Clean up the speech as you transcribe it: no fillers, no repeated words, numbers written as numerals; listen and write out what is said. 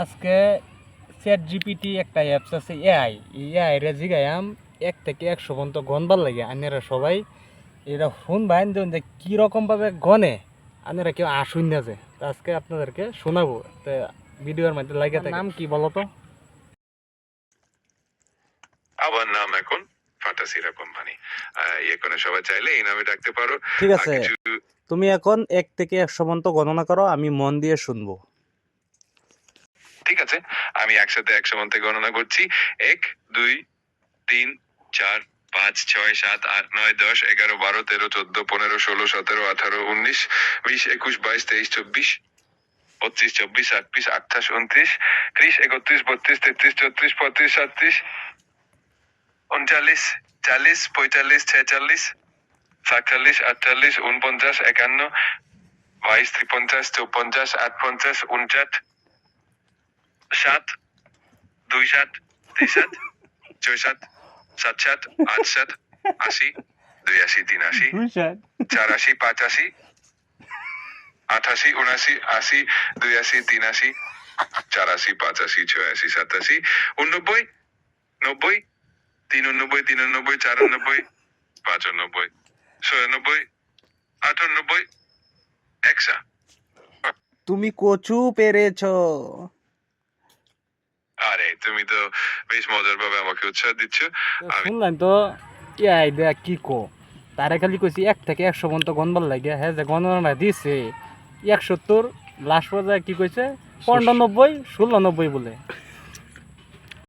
আজকে chat GPT একটা apps আছে এআই রে জিগায়াম 1 থেকে 100 পর্যন্ত গণবার লাগে। আপনারা সবাই এটা ফোন বাইন দেন যে কীরকমভাবে গনে আপনারা কেউ আসুন না যে। তো আজকে আপনাদেরকে শোনাবো। তো ভিডিওর মধ্যে লাগে নাম কি বলো তো? আমার নাম এখন ফান্টাসিরা কোম্পানি। এখানে সবাই চাইলে এই নামে ডাকতে পারো। ঠিক আছে, তুমি এখন 1 থেকে 100 পর্যন্ত গণনা করো, আমি মন দিয়ে শুনবো। ঠিক আছে, আমি একসাথে 100 মধ্যে গণনা করছি। 1 2 3 4 5 6 7 8 9 10 11 12 13 14 15 16 17 18 19 20 21 22 23 24 25 26 28 28 29 30 31 32 33 34 35 37 39 40 45 46 47 48 49 51 22 53 54 58 59 7 2 7 3 7 6 7 7 7 8 7 80 82 83 84 85 88 79 80 82 83 84 85 86 87 89 90 93 94 95 95 96 98 100। তুমি কচু পেরেছো। আরে তুমি তো বেশ মজার ভাবে আমাকে উৎসাহ দিচ্ছ। শুনলেন তো এআই দেয়া কি কো, তারা খালি কইছি 1 থেকে 100 পর্যন্ত গণবার লাগে। হ্যাঁ, যে গণনা দিছে 71, লাস্ট পর্যায়ে কি কইছে 95 96 বলে।